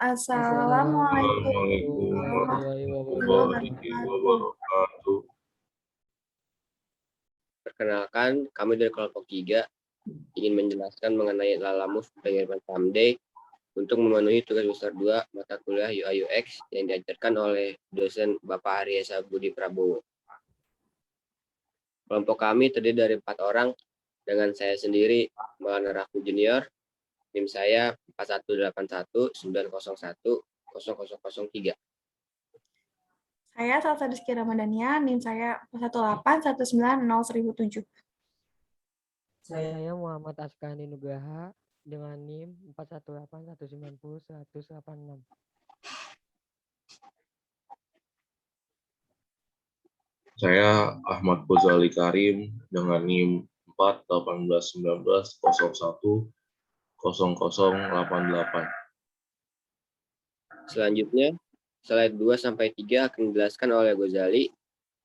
Assalamualaikum Assalamualaikum warahmatullahi warahmatullahi wabarakatuh. wabarakatuh. Perkenalkan, kami dari kelompok 3 ingin menjelaskan mengenai Lalamus pengiriman someday untuk memenuhi tugas besar 2 mata kuliah UI UX yang diajarkan oleh dosen Bapak Haryasa Budi Prabowo. Kelompok kami terdiri dari 4 orang dengan saya sendiri, Maulana Raffi Junior, NIM saya 4181901003. Saya Salsa Rizky Ramadhania, NIM saya 181901007. Saya Muhammad Askani Nugraha dengan NIM 4181901086. Saya Ahmad Ghazali Karim dengan NIM 41819010088. Selanjutnya, slide 2 sampai 3 akan dijelaskan oleh Ghazali,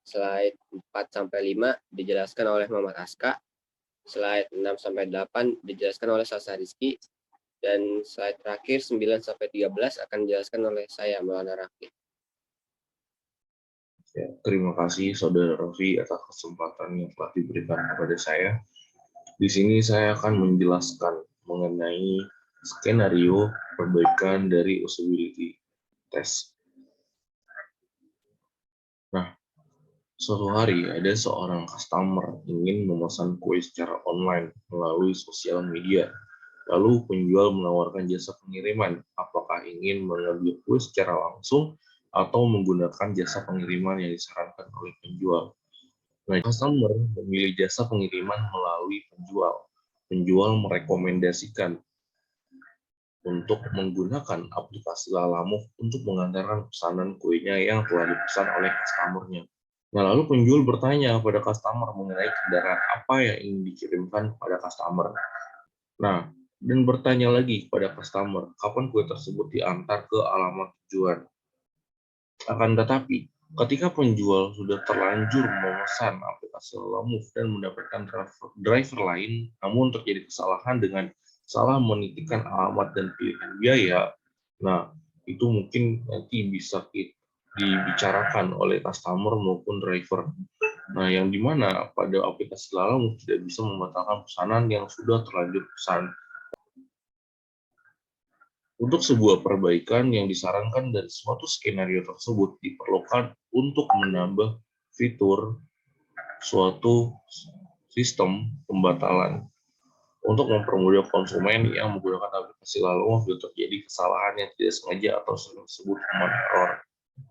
slide 4 sampai 5 dijelaskan oleh Muhammad Aska, slide 6 sampai 8 dijelaskan oleh Salsa Rizky, dan slide terakhir 9 sampai 13 akan dijelaskan oleh saya, Maulana Raffi. Ya, terima kasih Saudara Raffi atas kesempatan yang telah diberikan kepada saya. Di sini saya akan menjelaskan mengenai skenario perbaikan dari usability test. Nah, suatu hari ada seorang customer ingin memesan kue secara online melalui sosial media. Lalu penjual menawarkan jasa pengiriman, apakah ingin mengambil kue secara langsung atau menggunakan jasa pengiriman yang disarankan oleh penjual. Nah, customer memilih jasa pengiriman melalui penjual. Penjual merekomendasikan untuk menggunakan aplikasi Lalamove untuk mengantarkan pesanan kuenya yang telah dipesan oleh customer-nya. Nah, lalu penjual bertanya pada customer mengenai kendaraan apa yang ingin dikirimkan pada customer. Nah, dan bertanya lagi kepada customer, kapan kue tersebut diantar ke alamat tujuan. Akan tetapi, ketika penjual sudah terlanjur memesan aplikasi Lalamove dan mendapatkan driver lain, namun terjadi kesalahan dengan salah menitipkan alamat dan pilihan biaya, nah itu mungkin nanti bisa dibicarakan oleh customer maupun driver. Nah, yang dimana pada aplikasi Lalamove tidak bisa membatalkan pesanan yang sudah terlanjur pesan. Untuk sebuah perbaikan yang disarankan dari suatu skenario tersebut diperlukan untuk menambah fitur suatu sistem pembatalan untuk mempermudah konsumen yang menggunakan aplikasi Lalamove bila terjadi kesalahan yang tidak sengaja atau sering disebut human error.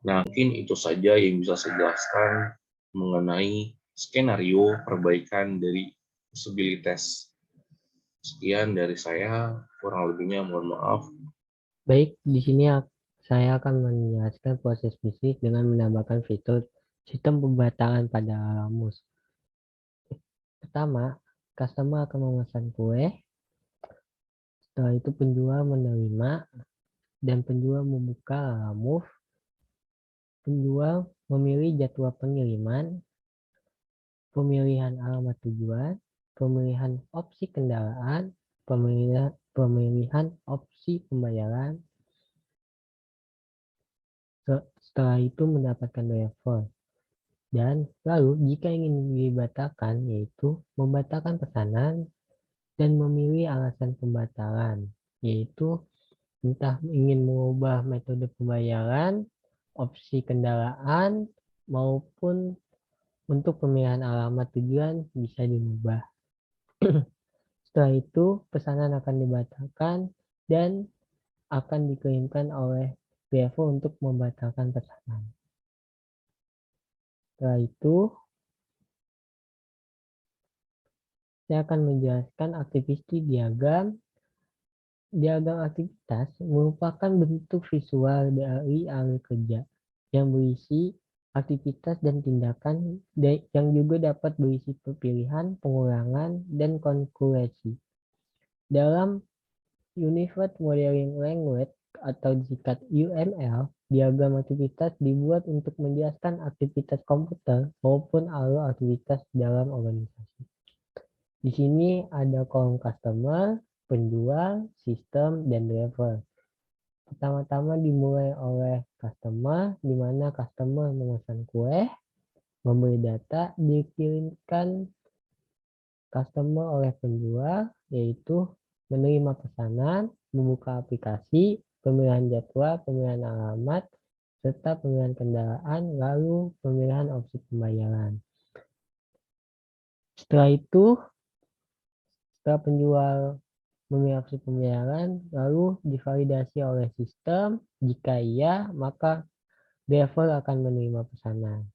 Nah, mungkin itu saja yang bisa saya jelaskan mengenai skenario perbaikan dari usability test. Sekian dari saya, kurang lebihnya mohon maaf. Baik, di sini saya akan menjelaskan proses bisnis dengan menambahkan fitur sistem pembatalan pada Lalamove. Pertama, customer akan memesan kue. Setelah itu penjual menerima dan penjual membuka Lalamove. Penjual memilih jadwal pengiriman, pemilihan alamat tujuan, pemilihan opsi kendaraan, pemilihan opsi pembayaran. Setelah itu mendapatkan driver. Dan lalu jika ingin dibatalkan, yaitu membatalkan pesanan dan memilih alasan pembatalan, yaitu entah ingin mengubah metode pembayaran, opsi kendaraan, maupun untuk pemilihan alamat tujuan bisa diubah. Setelah itu pesanan akan dibatalkan dan akan dikirimkan oleh driver untuk membatalkan pesanan. Setelah itu saya akan menjelaskan aktiviti diagram. Diagram aktivitas merupakan bentuk visual dari area kerja yang berisi aktivitas dan tindakan yang juga dapat berisi pilihan, pengulangan, dan konkursi. Dalam Unified Modeling Language atau disingkat UML, diagram aktivitas dibuat untuk menjelaskan aktivitas komputer maupun alur aktivitas dalam organisasi. Di sini ada kolom customer, penjual, sistem, dan driver. Pertama-tama dimulai oleh customer, di mana customer memesan kue, membeli data, dikirimkan customer oleh penjual, yaitu menerima pesanan, membuka aplikasi, pemilihan jadwal, pemilihan alamat, serta pemilihan kendaraan, lalu pemilihan opsi pembayaran. Setelah itu, setelah penjual memilih opsi pembayaran, lalu divalidasi oleh sistem. Jika iya, maka driver akan menerima pesanan.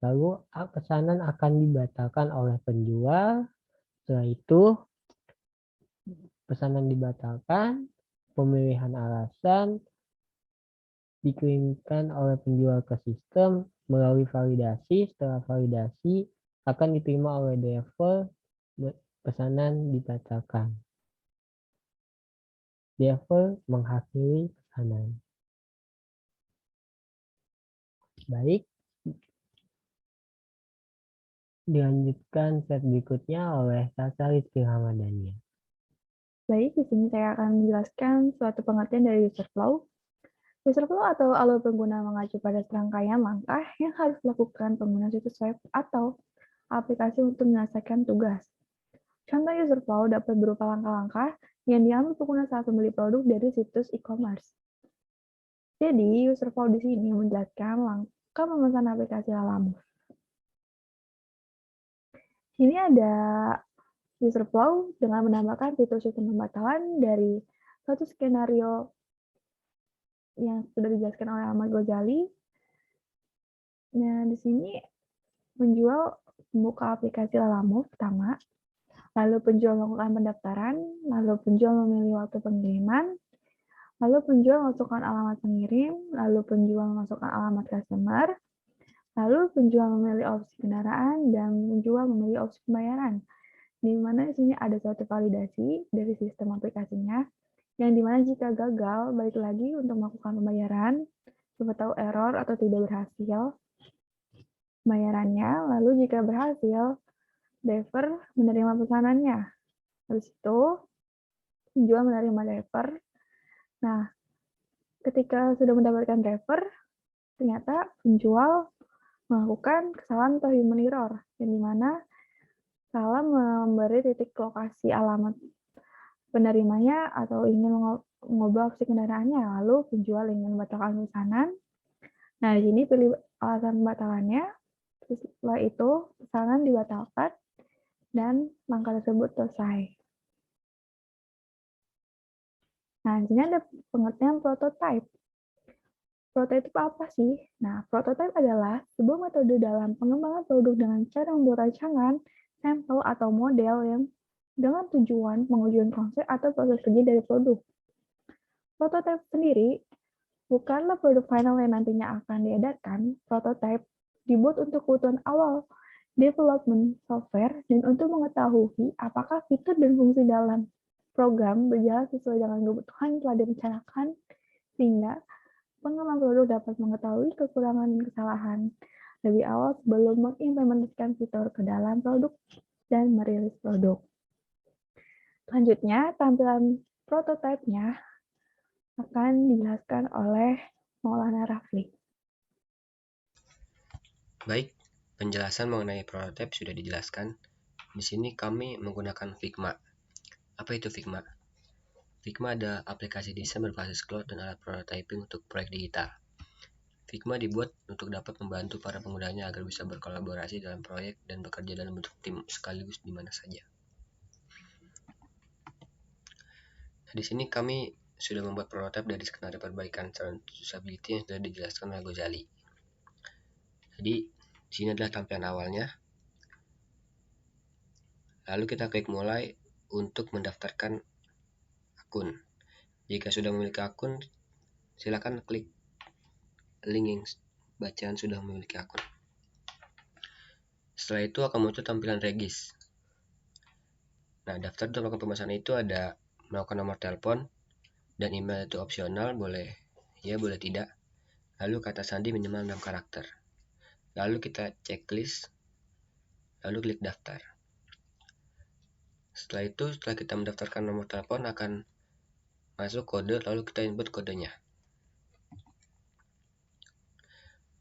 Lalu pesanan akan dibatalkan oleh penjual. Setelah itu, pesanan dibatalkan, pemilihan alasan dikirimkan oleh penjual ke sistem melalui validasi. Setelah validasi, akan diterima oleh driver, pesanan dibatalkan. Driver mengakhiri pesanan. Baik, dilanjutkan slide berikutnya oleh Sasa Rizky Ramadhania. Baik, di sini saya akan menjelaskan suatu pengertian dari user flow. User flow atau alur pengguna mengacu pada serangkaian langkah yang harus dilakukan pengguna situs web atau aplikasi untuk menyelesaikan tugas. Contoh user flow dapat berupa langkah-langkah yang diambil pengguna saat membeli produk dari situs e-commerce. Jadi, user flow di sini menjelaskan langkah memesan aplikasi Lalamove. Ini ada user flow dengan menambahkan fitur sistem pembatalan dari suatu skenario yang sudah dijelaskan oleh Ahmad Ghazali. Nah, di sini penjual membuka aplikasi Lalamove pertama, lalu penjual melakukan pendaftaran, lalu penjual memilih waktu pengiriman, lalu penjual memasukkan alamat pengirim, lalu penjual memasukkan alamat customer, lalu penjual memilih opsi kendaraan, dan penjual memilih opsi pembayaran. Di mana di sini ada suatu validasi dari sistem aplikasinya, yang dimana jika gagal, balik lagi untuk melakukan pembayaran, siapa tahu error atau tidak berhasil pembayarannya, lalu jika berhasil, driver menerima pesanannya. Habis itu, penjual menerima driver. Nah, ketika sudah mendapatkan driver, ternyata penjual melakukan kesalahan atau human error, yang dimana salah memberi titik lokasi alamat penerimanya atau ingin mengubah opsi kendaraannya, lalu penjual ingin membatalkan pesanan. Nah, di sini pilih alasan pembatalannya. Setelah itu, pesanan dibatalkan dan langkah tersebut selesai. Nah, di sini ada pengertian prototype. Prototype apa sih? Nah, prototype adalah sebuah metode dalam pengembangan produk dengan cara membuat rancangan, sampel, atau model yang dengan tujuan pengujian konsep atau proses kerja dari produk. Prototype sendiri bukanlah produk final yang nantinya akan diedarkan. Prototype dibuat untuk kebutuhan awal development software dan untuk mengetahui apakah fitur dan fungsi dalam program berjalan sesuai dengan kebutuhan yang telah direncanakan, sehingga pengembang produk dapat mengetahui kekurangan dan kesalahan lebih awal sebelum mengimplementasikan fitur ke dalam produk dan merilis produk. Selanjutnya, tampilan prototipenya akan dijelaskan oleh Maulana Rafli. Baik, penjelasan mengenai prototipe sudah dijelaskan. Di sini kami menggunakan Figma. Apa itu Figma? Figma adalah aplikasi desain berbasis cloud dan alat prototyping untuk proyek digital. Figma dibuat untuk dapat membantu para penggunanya agar bisa berkolaborasi dalam proyek dan bekerja dalam bentuk tim sekaligus di mana saja. Nah, di sini kami sudah membuat prototipe dari skenario perbaikan calon usability yang sudah dijelaskan oleh Ghazali. Jadi, di sini adalah tampilan awalnya. Lalu kita klik mulai untuk mendaftarkan akun. Jika sudah memiliki akun, silakan klik link yang bacaan sudah memiliki akun. Setelah itu akan muncul tampilan regis. Nah, daftar untuk melakukan pemesanan itu ada melakukan nomor telepon dan email itu opsional, boleh ya boleh tidak. Lalu kata sandi minimal 6 karakter. Lalu kita checklist, lalu klik daftar. Setelah itu, setelah kita mendaftarkan nomor telepon akan masuk kode, lalu kita input kodenya.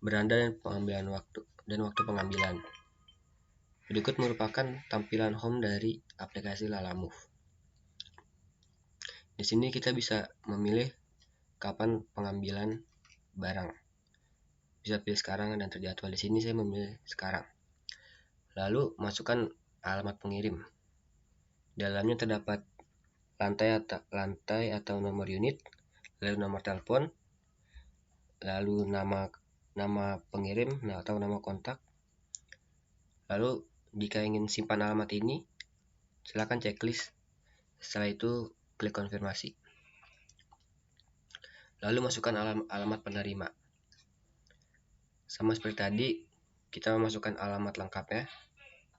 beranda dan waktu pengambilan. Berikut merupakan tampilan home dari aplikasi Lalamove. Di sini kita bisa memilih kapan pengambilan barang. Bisa pilih sekarang dan terjadwal. Di sini saya memilih sekarang. Lalu masukkan alamat pengirim. Dalamnya terdapat lantai atau nomor unit, lalu nomor telepon, lalu nama pengirim atau nama kontak. Lalu jika ingin simpan alamat ini, silakan checklist. Setelah itu klik konfirmasi. Lalu masukkan alamat penerima. Sama seperti tadi, kita memasukkan alamat lengkapnya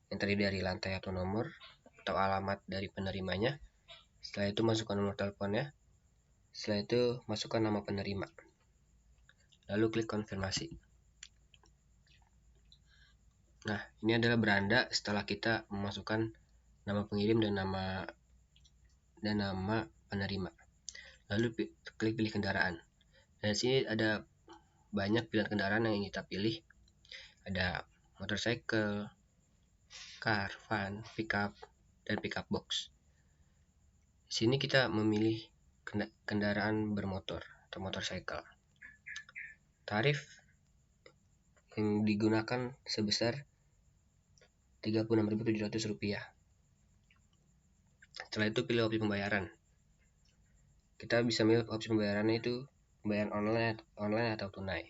yang terdiri dari lantai atau nomor atau alamat dari penerimanya. Setelah itu masukkan nomor teleponnya. Setelah itu masukkan nama penerima. Lalu klik konfirmasi. Nah, ini adalah beranda setelah kita memasukkan nama pengirim dan nama penerima. Lalu klik pilih kendaraan. Dan di sini ada banyak pilihan kendaraan yang kita pilih. Ada motorcycle, car, van, pickup, dan pickup box. Di sini kita memilih kendaraan bermotor atau motorcycle. Tarif yang digunakan sebesar Rp36.700. Setelah itu pilih opsi pembayaran. Kita bisa milih opsi pembayarannya itu pembayaran online atau tunai.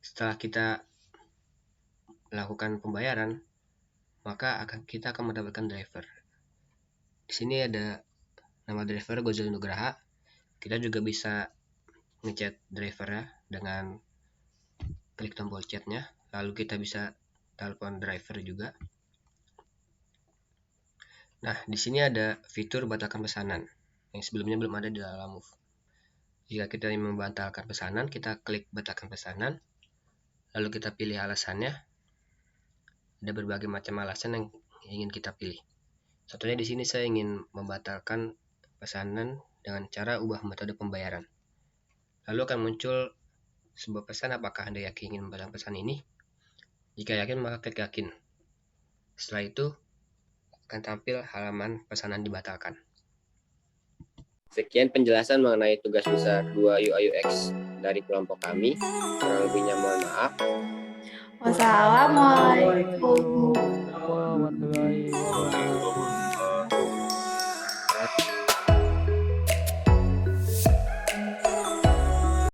Setelah kita melakukan pembayaran, maka kita akan mendapatkan driver. Di sini ada nama driver Gozali Nugraha. Kita juga bisa ngechat drivernya dengan klik tombol chatnya. Lalu kita bisa telepon driver juga. Nah, di sini ada fitur batalkan pesanan yang sebelumnya belum ada di Lalamove. Jika kita ingin membatalkan pesanan, kita klik batalkan pesanan. Lalu kita pilih alasannya. Ada berbagai macam alasan yang ingin kita pilih. Contohnya di sini saya ingin membatalkan pesanan dengan cara ubah metode pembayaran. Lalu akan muncul sebuah pesan, apakah Anda yakin ingin membatalkan pesan ini? Jika yakin, maka klik yakin. Setelah itu akan tampil halaman pesanan dibatalkan. Sekian penjelasan mengenai tugas besar 2 UI UX dari kelompok kami. Kurang lebihnya mohon maaf. Wassalamualaikum